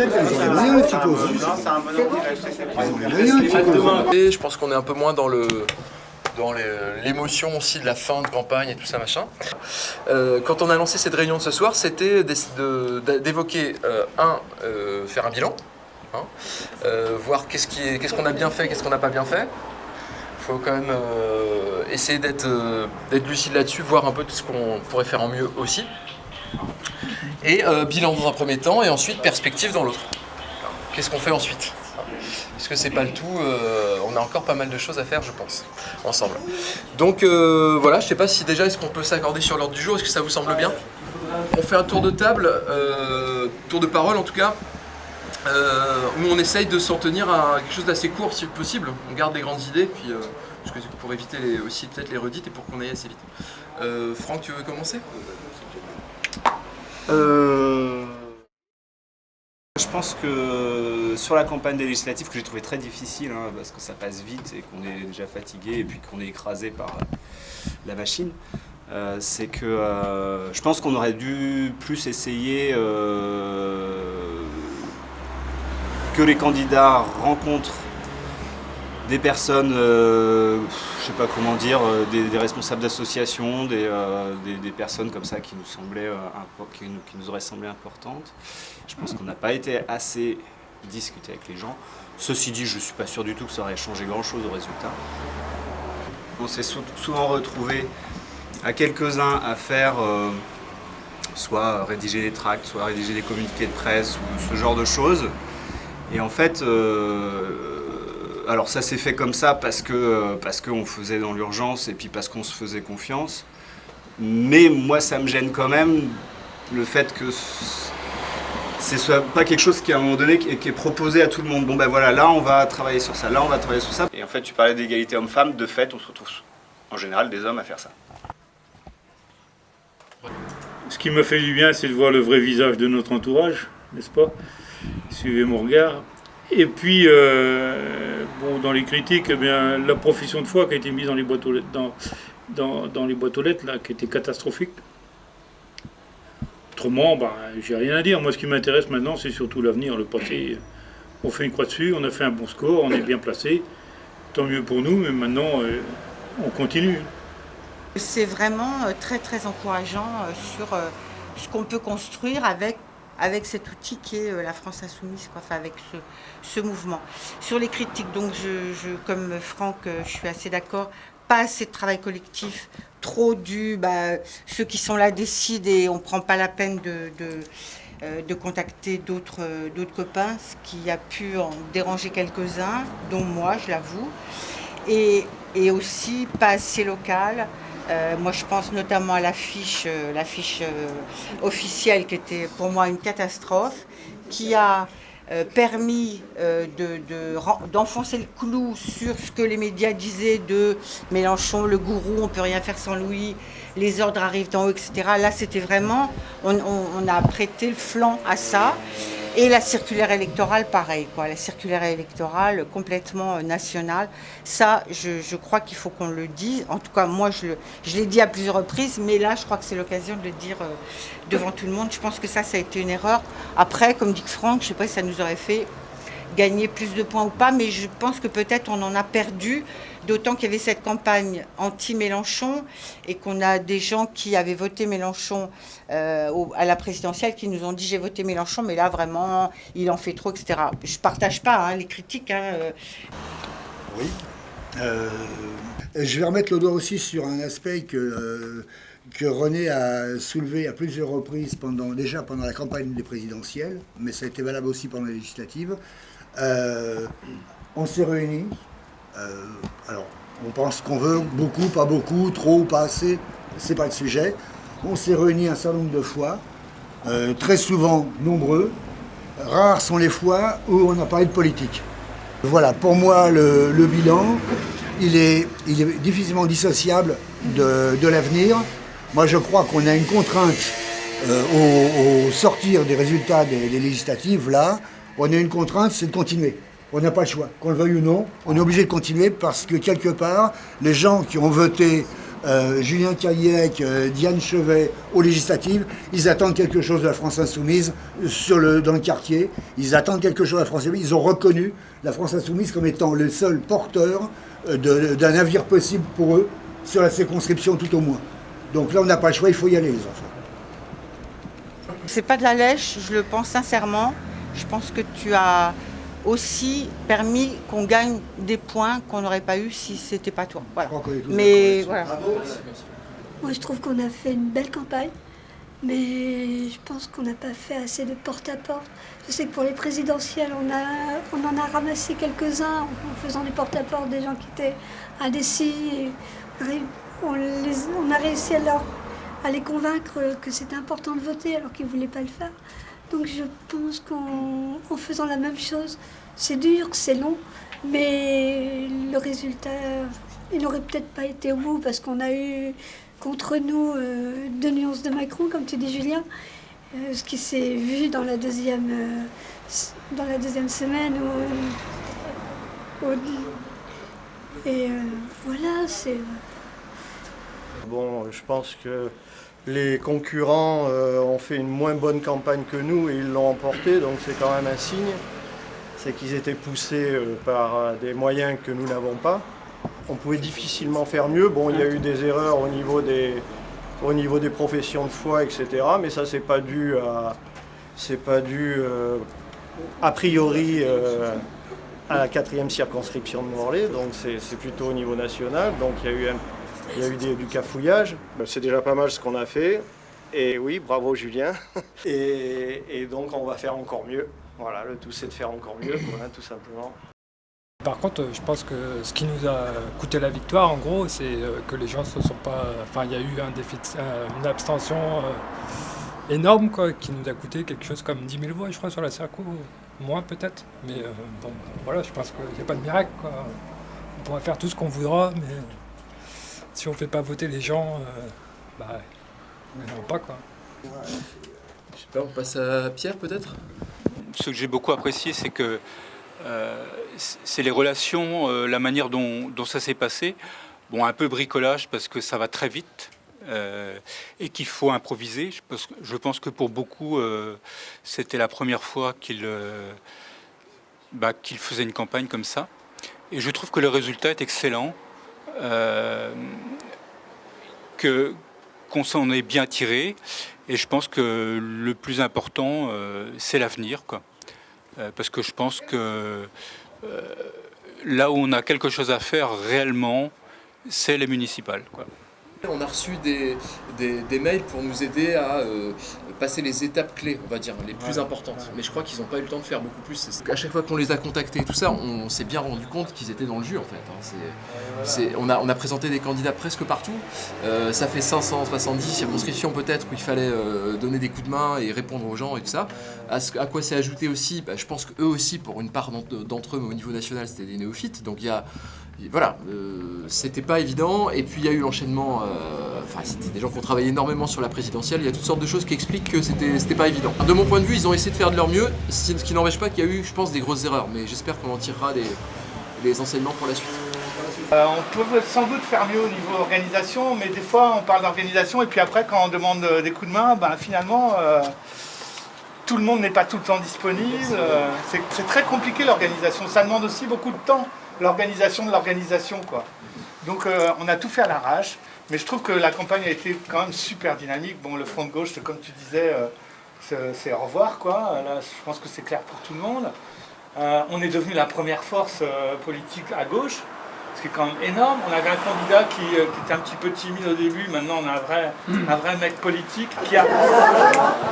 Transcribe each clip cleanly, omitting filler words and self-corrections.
moyens, un petit peu aussi. Ils ont les moyens, un petit peu. Et je pense qu'on est un peu moins dans l'émotion aussi de la fin de campagne et tout ça machin. Quand on a lancé cette réunion de ce soir, c'était d'évoquer faire un bilan, hein, voir qu'est-ce qu'on a bien fait, qu'est-ce qu'on n'a pas bien fait. Il faut quand même essayer d'être lucide là-dessus, voir un peu tout ce qu'on pourrait faire en mieux aussi. Et bilan dans un premier temps et ensuite perspective dans l'autre. Qu'est-ce qu'on fait ensuite ? Parce que c'est pas le tout, on a encore pas mal de choses à faire, je pense, ensemble. Donc voilà, je sais pas si déjà est-ce qu'on peut s'accorder sur l'ordre du jour, est-ce que ça vous semble bien ? On fait un tour de table, tour de parole en tout cas, où on essaye de s'en tenir à quelque chose d'assez court si possible. On garde des grandes idées, puis parce que pour éviter aussi peut-être les redites et pour qu'on aille assez vite. Franck, tu veux commencer ? Je pense que sur la campagne des législatives, que j'ai trouvé très difficile, hein, parce que ça passe vite et qu'on est déjà fatigué et puis qu'on est écrasé par la machine, c'est que je pense qu'on aurait dû plus essayer que les candidats rencontrent des personnes, je sais pas comment dire, des responsables d'associations, des personnes comme ça qui nous semblaient, qui nous auraient semblé importantes. Je pense qu'on n'a pas été assez discuté avec les gens. Ceci dit, je ne suis pas sûr du tout que ça aurait changé grand-chose au résultat. On s'est souvent retrouvés à quelques-uns à faire soit rédiger des tracts, soit rédiger des communiqués de presse ou ce genre de choses. Et en fait, alors ça s'est fait comme ça parce qu'on faisait dans l'urgence et puis parce qu'on se faisait confiance. Mais moi, ça me gêne quand même le fait que ce soit pas quelque chose qui, à un moment donné, qui est proposé à tout le monde. Bon ben voilà, là on va travailler sur ça, là on va travailler sur ça. Et en fait, tu parlais d'égalité homme-femme, de fait, on se retrouve en général des hommes à faire ça. Ce qui me fait du bien, c'est de voir le vrai visage de notre entourage, n'est-ce pas ? Suivez mon regard. Et puis, bon, dans les critiques, eh bien, la profession de foi qui a été mise dans les boîtes aux lettres, dans les boîtes aux lettres, là, qui était catastrophique. Autrement, j'ai rien à dire. Moi, ce qui m'intéresse maintenant, c'est surtout l'avenir, le passé. On fait une croix dessus, on a fait un bon score, on est bien placé. Tant mieux pour nous, mais maintenant, on continue. C'est vraiment très, très encourageant sur ce qu'on peut construire avec cet outil qui est la France Insoumise, quoi, enfin avec ce mouvement. Sur les critiques, donc comme Franck, je suis assez d'accord, pas assez de travail collectif, trop ceux qui sont là décident et on ne prend pas la peine de contacter d'autres copains, ce qui a pu en déranger quelques-uns, dont moi, je l'avoue, et aussi pas assez local. Moi, je pense notamment à l'affiche officielle qui était pour moi une catastrophe, qui a permis d'enfoncer le clou sur ce que les médias disaient de Mélenchon, le gourou, on ne peut rien faire sans lui, les ordres arrivent d'en haut, etc. Là, c'était vraiment, on a prêté le flanc à ça. Et la circulaire électorale, pareil, quoi. La circulaire électorale complètement nationale. Ça, je crois qu'il faut qu'on le dise. En tout cas, moi, je l'ai dit à plusieurs reprises, mais là, je crois que c'est l'occasion de le dire devant tout le monde. Je pense que ça a été une erreur. Après, comme dit Franck, je ne sais pas si ça nous aurait fait gagner plus de points ou pas, mais je pense que peut-être on en a perdu, d'autant qu'il y avait cette campagne anti-Mélenchon et qu'on a des gens qui avaient voté Mélenchon à la présidentielle qui nous ont dit j'ai voté Mélenchon, mais là vraiment il en fait trop, etc. Je ne partage pas les critiques. Oui. Je vais remettre le doigt aussi sur un aspect que René a soulevé à plusieurs reprises déjà pendant la campagne des présidentielles, mais ça a été valable aussi pendant les législatives. On s'est réunis. Alors, on pense qu'on veut beaucoup, pas beaucoup, trop ou pas assez, c'est pas le sujet. On s'est réunis un certain nombre de fois, très souvent nombreux. Rares sont les fois où on a parlé de politique. Voilà, pour moi, le bilan, il est difficilement dissociable de l'avenir. Moi, je crois qu'on a une contrainte au sortir des résultats des législatives, là. On a une contrainte, c'est de continuer. On n'a pas le choix. Qu'on le veuille ou non, on est obligé de continuer parce que quelque part, les gens qui ont voté Julien Cadillac, Diane Chevet aux législatives, ils attendent quelque chose de la France Insoumise dans le quartier. Ils attendent quelque chose de la France Insoumise. Ils ont reconnu la France Insoumise comme étant le seul porteur d'un avenir possible pour eux sur la circonscription tout au moins. Donc là, on n'a pas le choix, il faut y aller, les enfants. C'est pas de la lèche, je le pense sincèrement. Je pense que tu as aussi permis qu'on gagne des points qu'on n'aurait pas eu si c'était pas toi. Voilà. Mais voilà. Moi, je trouve qu'on a fait une belle campagne, mais je pense qu'on n'a pas fait assez de porte-à-porte. Je sais que pour les présidentielles, on en a ramassé quelques-uns en faisant du porte-à-porte des gens qui étaient indécis. On a réussi à les convaincre que c'était important de voter alors qu'ils ne voulaient pas le faire. Donc je pense qu'en faisant la même chose, c'est dur, c'est long, mais le résultat, il n'aurait peut-être pas été au bout parce qu'on a eu contre nous 2 nuances de Macron, comme tu dis Julien, ce qui s'est vu dans la deuxième semaine. Voilà, c'est... Bon, je pense que les concurrents ont fait une moins bonne campagne que nous et ils l'ont emporté, donc c'est quand même un signe. C'est qu'ils étaient poussés par des moyens que nous n'avons pas. On pouvait difficilement faire mieux. Bon, il y a eu des erreurs au niveau des professions de foi, etc. Mais ça, c'est pas dû a priori à la 4e circonscription de Morlaix, donc c'est plutôt au niveau national. Donc il y a eu du cafouillage. C'est déjà pas mal ce qu'on a fait. Et oui, bravo Julien. Et donc on va faire encore mieux. Voilà, le tout c'est de faire encore mieux, voilà, tout simplement. Par contre, je pense que ce qui nous a coûté la victoire, en gros, c'est que les gens ne se sont pas... Enfin, il y a eu une abstention énorme, quoi, qui nous a coûté quelque chose comme 10 000 voix, je crois, sur la Circo. Moins peut-être. Mais bon, voilà, je pense qu'il n'y a pas de miracle, quoi. On pourra faire tout ce qu'on voudra, mais si on ne fait pas voter les gens, ils n'auront pas, quoi. Je sais pas, on passe à Pierre peut-être. Ce que j'ai beaucoup apprécié, c'est que c'est les relations, la manière dont ça s'est passé. Bon, un peu bricolage parce que ça va très vite et qu'il faut improviser. Je pense que pour beaucoup, c'était la première fois qu'il faisait une campagne comme ça. Et je trouve que le résultat est excellent, qu'on s'en est bien tiré. Et je pense que le plus important, c'est l'avenir, quoi. Parce que je pense que là où on a quelque chose à faire réellement, c'est les municipales, quoi. On a reçu des mails pour nous aider à passer les étapes clés, on va dire, les plus importantes. Mais je crois qu'ils n'ont pas eu le temps de faire beaucoup plus. À chaque fois qu'on les a contactés et tout ça, on s'est bien rendu compte qu'ils étaient dans le jus en fait. On a présenté des candidats presque partout. Ça fait 570 circonscriptions peut-être où il fallait donner des coups de main et répondre aux gens et tout ça. À quoi c'est ajouté aussi, je pense qu'eux aussi, pour une part d'entre eux, mais au niveau national, c'était des néophytes. Donc il y a... Voilà, c'était pas évident, et puis il y a eu l'enchaînement, c'était des gens qui ont travaillé énormément sur la présidentielle, il y a toutes sortes de choses qui expliquent que c'était pas évident. De mon point de vue, ils ont essayé de faire de leur mieux, ce qui n'empêche pas qu'il y a eu, je pense, des grosses erreurs, mais j'espère qu'on en tirera des enseignements pour la suite. On peut sans doute faire mieux au niveau organisation, mais des fois on parle d'organisation, et puis après quand on demande des coups de main, finalement... tout le monde n'est pas tout le temps disponible, c'est très compliqué l'organisation, ça demande aussi beaucoup de temps. L'organisation de l'organisation, quoi. Donc on a tout fait à l'arrache, mais je trouve que la campagne a été quand même super dynamique. Bon, le front de gauche, comme tu disais, c'est au revoir, quoi. Là, je pense que c'est clair pour tout le monde. On est devenu la première force politique à gauche, ce qui est quand même énorme. On avait un candidat qui était un petit peu timide au début, maintenant on a un vrai mec politique qui a...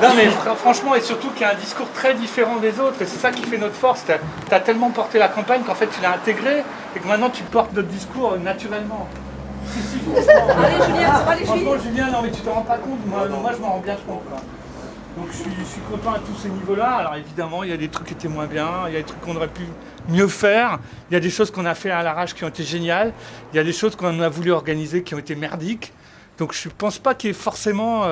Non mais franchement, et surtout qui a un discours très différent des autres, et c'est ça qui fait notre force. T'as tellement porté la campagne qu'en fait tu l'as intégré, et que maintenant tu portes notre discours naturellement. Si, Allez Julien, ça va les franchement Julien, non mais tu te rends pas compte, moi je m'en rends bien compte, quoi. Donc je suis content à tous ces niveaux-là. Alors évidemment, il y a des trucs qui étaient moins bien, il y a des trucs qu'on aurait pu mieux faire, il y a des choses qu'on a fait à l'arrache qui ont été géniales, il y a des choses qu'on a voulu organiser qui ont été merdiques. Donc je ne pense pas qu'il y ait forcément...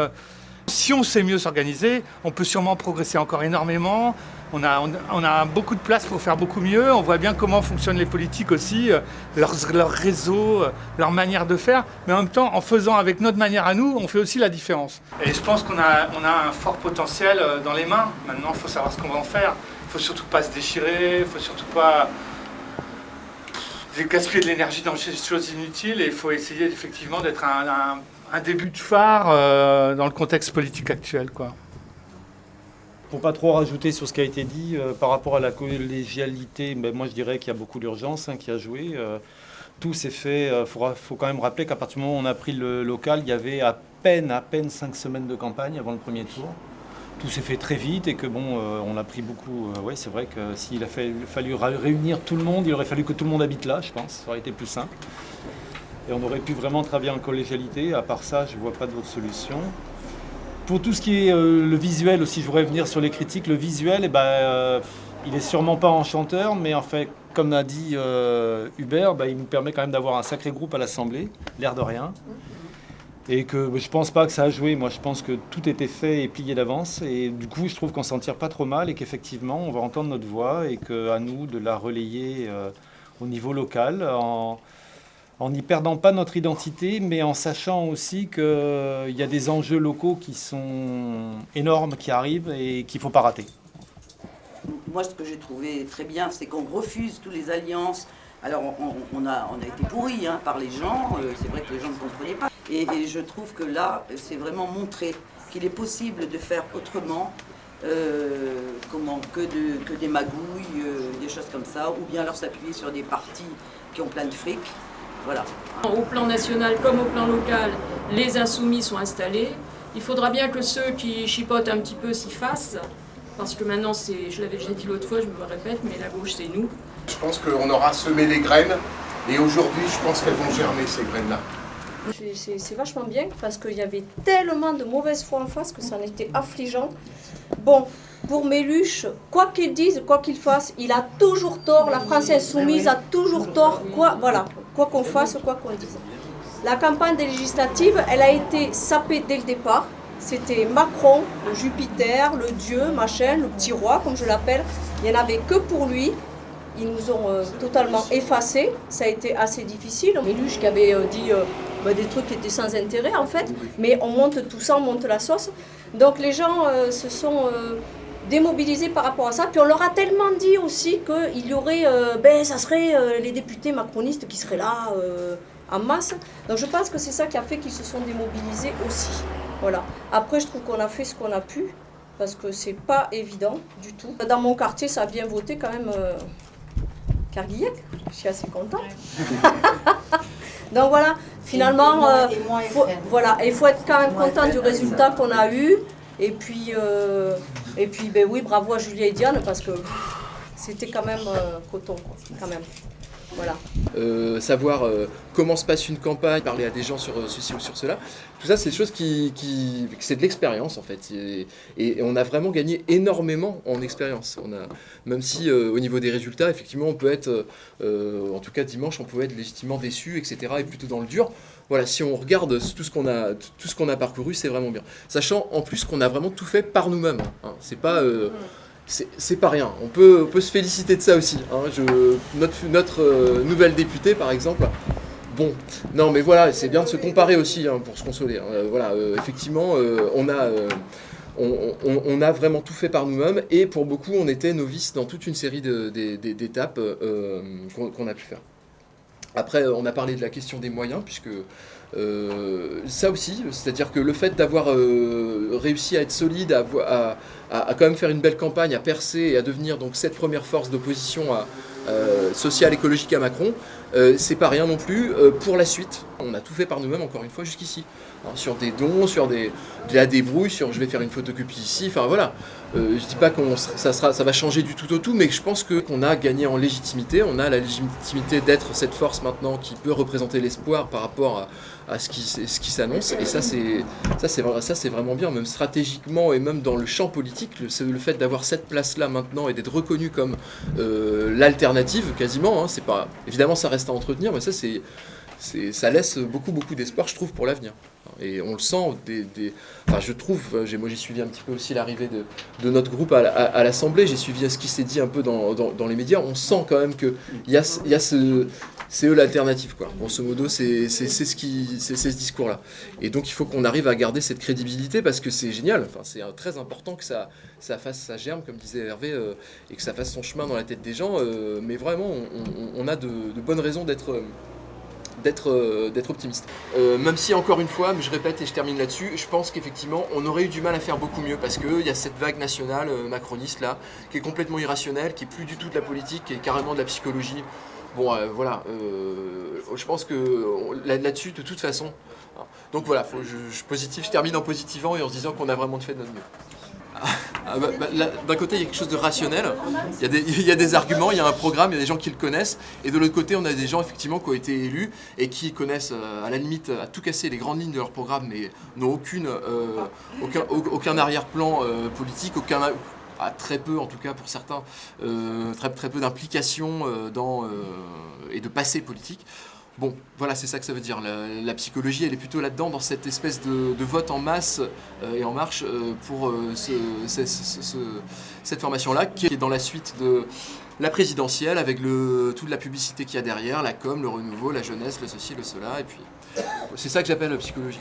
si on sait mieux s'organiser, on peut sûrement progresser encore énormément. On a beaucoup de place pour faire beaucoup mieux. On voit bien comment fonctionnent les politiques aussi, leur réseau, leur manière de faire. Mais en même temps, en faisant avec notre manière à nous, on fait aussi la différence. Et je pense qu'on a un fort potentiel dans les mains. Maintenant, il faut savoir ce qu'on va en faire. Il ne faut surtout pas se déchirer, il ne faut surtout pas gaspiller de l'énergie dans des choses inutiles. Et il faut essayer effectivement d'être un début de phare dans le contexte politique actuel, quoi. Pour pas trop rajouter sur ce qui a été dit, par rapport à la collégialité, moi je dirais qu'il y a beaucoup d'urgence qui a joué. Tout s'est fait, faut quand même rappeler qu'à partir du moment où on a pris le local, il y avait à peine 5 semaines de campagne avant le premier tour. Tout s'est fait très vite et que on a pris beaucoup. Ouais, c'est vrai que s'il a fallu réunir tout le monde, il aurait fallu que tout le monde habite là, je pense. Ça aurait été plus simple. Et on aurait pu vraiment travailler en collégialité. À part ça, je ne vois pas d'autre solution. Pour tout ce qui est le visuel aussi, je voudrais venir sur les critiques. Le visuel, il est sûrement pas enchanteur, mais en fait, comme a dit Hubert, il nous permet quand même d'avoir un sacré groupe à l'Assemblée, l'air de rien. Et que je pense pas que ça a joué. Moi, je pense que tout était fait et plié d'avance. Et du coup, je trouve qu'on s'en tire pas trop mal et qu'effectivement, on va entendre notre voix et qu'à nous de la relayer au niveau local en n'y perdant pas notre identité, mais en sachant aussi qu'il y a des enjeux locaux qui sont énormes, qui arrivent et qu'il ne faut pas rater. Moi, ce que j'ai trouvé très bien, c'est qu'on refuse toutes les alliances. Alors, on a été pourris par les gens, c'est vrai que les gens ne comprenaient pas. Et je trouve que là, c'est vraiment montré qu'il est possible de faire autrement, que des magouilles, des choses comme ça, ou bien alors s'appuyer sur des partis qui ont plein de fric. Voilà. Au plan national comme au plan local, les insoumis sont installés. Il faudra bien que ceux qui chipotent un petit peu s'y fassent, parce que maintenant, je l'avais déjà dit l'autre fois, je me répète, mais la gauche, c'est nous. Je pense qu'on aura semé les graines, et aujourd'hui, je pense qu'elles vont germer, ces graines-là. C'est vachement bien, parce qu'il y avait tellement de mauvaise foi en face que ça en était affligeant. Bon, pour Méluche, quoi qu'il dise, quoi qu'il fasse, il a toujours tort, la France insoumise a toujours tort, quoi qu'on fasse, quoi qu'on dise. La campagne des législatives, elle a été sapée dès le départ. C'était Macron, le Jupiter, le dieu, machin, le petit roi, comme je l'appelle. Il n'y en avait que pour lui. Ils nous ont totalement effacés. Ça a été assez difficile. Méluche qui avait dit des trucs qui étaient sans intérêt, en fait. Mais on monte tout ça, on monte la sauce. Donc les gens se sont démobilisés par rapport à ça. Puis on leur a tellement dit aussi qu'il y aurait, ça serait les députés macronistes qui seraient là en masse. Donc je pense que c'est ça qui a fait qu'ils se sont démobilisés aussi. Voilà. Après, je trouve qu'on a fait ce qu'on a pu, parce que c'est pas évident du tout. Dans mon quartier, ça a bien voté quand même Kerguillec. Je suis assez contente. Donc voilà, finalement, il faut être quand même content du résultat qu'on a eu. Et puis oui, bravo à Julia et Diane, parce que c'était quand même coton, quoi, quand même. Voilà. Savoir comment se passe une campagne, parler à des gens sur ceci ou sur cela, tout ça c'est des choses c'est de l'expérience en fait, et on a vraiment gagné énormément en expérience. Même si au niveau des résultats, effectivement on peut être, en tout cas dimanche on pouvait être légitimement déçu, etc., et plutôt dans le dur. Voilà, si on regarde tout ce qu'on a parcouru, c'est vraiment bien. Sachant en plus qu'on a vraiment tout fait par nous-mêmes, hein. C'est pas... C'est pas rien, on peut se féliciter de ça aussi, hein. Notre nouvelle députée par exemple, bon, non mais voilà, c'est bien de se comparer aussi, hein, pour se consoler, hein. Effectivement, on a vraiment tout fait par nous-mêmes, et pour beaucoup on était novices dans toute une série d'étapes qu'on a pu faire. Après, on a parlé de la question des moyens, puisque ça aussi, c'est-à-dire que le fait d'avoir réussi à être solide, à quand même faire une belle campagne, à percer et à devenir donc cette première force d'opposition sociale, écologique à Macron, c'est pas rien non plus pour la suite. On a tout fait par nous-mêmes, encore une fois, jusqu'ici. Hein, sur des dons, sur de la débrouille, sur je vais faire une photocopie ici, enfin voilà. Je dis pas que ça va changer du tout au tout, mais je pense qu'on a gagné en légitimité. On a la légitimité d'être cette force maintenant qui peut représenter l'espoir par rapport à ce qui s'annonce. Et ça c'est vraiment bien, même stratégiquement et même dans le champ politique. Le fait d'avoir cette place-là maintenant et d'être reconnu comme l'alternative quasiment, hein, c'est pas, évidemment ça reste à entretenir, mais ça ça laisse beaucoup d'espoir, je trouve, pour l'avenir. Et on le sent, enfin, je trouve, moi j'ai suivi un petit peu aussi l'arrivée de notre groupe à l'Assemblée, j'ai suivi ce qui s'est dit un peu dans les médias, on sent quand même qu'il y a c'est eux l'alternative, quoi. Grosso modo, c'est ce discours-là. Et donc il faut qu'on arrive à garder cette crédibilité parce que c'est génial, enfin, c'est très important que ça germe, comme disait Hervé, et que ça fasse son chemin dans la tête des gens, mais vraiment, on a de bonnes raisons d'être optimiste. Même si, encore une fois, je répète et je termine là-dessus, je pense qu'effectivement, on aurait eu du mal à faire beaucoup mieux parce qu'il y a cette vague nationale macroniste là, qui est complètement irrationnelle, qui est plus du tout de la politique, qui est carrément de la psychologie. Bon, voilà, je pense que là-dessus, de toute façon. Donc voilà, je termine en positivant et en se disant qu'on a vraiment fait de notre mieux. D'un côté, il y a quelque chose de rationnel, il y a des arguments, il y a un programme, il y a des gens qui le connaissent, et de l'autre côté, on a des gens effectivement qui ont été élus et qui connaissent à la limite à tout casser les grandes lignes de leur programme, mais n'ont aucun arrière-plan politique, très peu en tout cas pour certains, très peu d'implication et de passé politique. Bon, voilà, c'est ça que ça veut dire. La psychologie, elle est plutôt là-dedans, dans cette espèce de vote en masse et en marche pour cette formation-là, qui est dans la suite de la présidentielle, avec toute la publicité qu'il y a derrière, la com, le renouveau, la jeunesse, le ceci, le cela, et puis c'est ça que j'appelle la psychologie.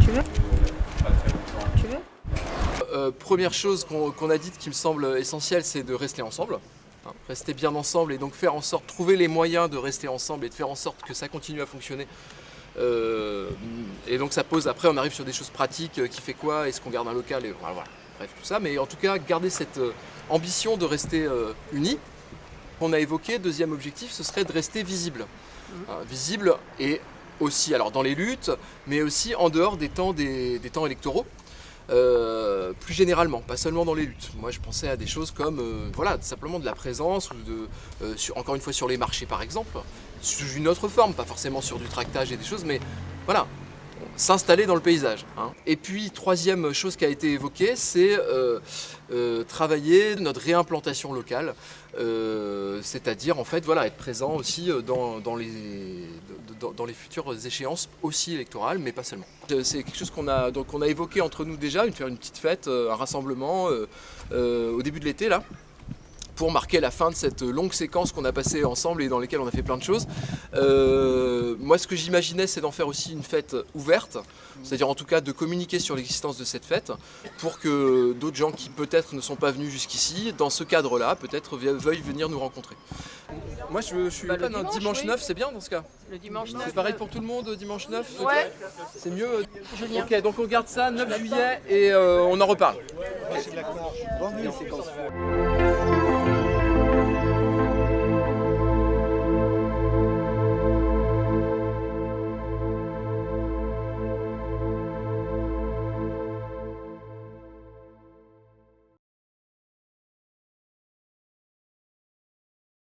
Tu veux Première chose qu'on a dite qui me semble essentielle, c'est de rester ensemble. Rester bien ensemble et donc faire en sorte, trouver les moyens de rester ensemble et de faire en sorte que ça continue à fonctionner. Et donc ça pose, après on arrive sur des choses pratiques, qui fait quoi, est-ce qu'on garde un local, et voilà, bref tout ça, mais en tout cas garder cette ambition de rester unis. On a évoqué, deuxième objectif, ce serait de rester visible. Visible et aussi alors dans les luttes, mais aussi en dehors des temps électoraux. Plus généralement, pas seulement dans les luttes. Moi je pensais à des choses comme voilà, simplement de la présence, ou encore une fois sur les marchés par exemple, sous une autre forme, pas forcément sur du tractage et des choses, mais voilà, s'installer dans le paysage. Et puis troisième chose qui a été évoquée, c'est travailler notre réimplantation locale, c'est-à-dire en fait voilà, être présent aussi dans les futures échéances aussi électorales, mais pas seulement. C'est quelque chose qu'on a évoqué entre nous déjà, faire une petite fête, un rassemblement au début de l'été là, pour marquer la fin de cette longue séquence qu'on a passée ensemble et dans laquelle on a fait plein de choses. Moi, ce que j'imaginais, c'est d'en faire aussi une fête ouverte, c'est-à-dire en tout cas de communiquer sur l'existence de cette fête pour que d'autres gens qui peut-être ne sont pas venus jusqu'ici, dans ce cadre-là, peut-être veuillent venir nous rencontrer. Moi, je suis pas d'un dimanche 9, c'est bien dans ce cas. Le dimanche 9. C'est pareil pour tout le monde, dimanche 9 Ouais. C'est mieux. Julien. Ok, donc on garde ça, 9 juillet, et on en reparle. Bonne nuit.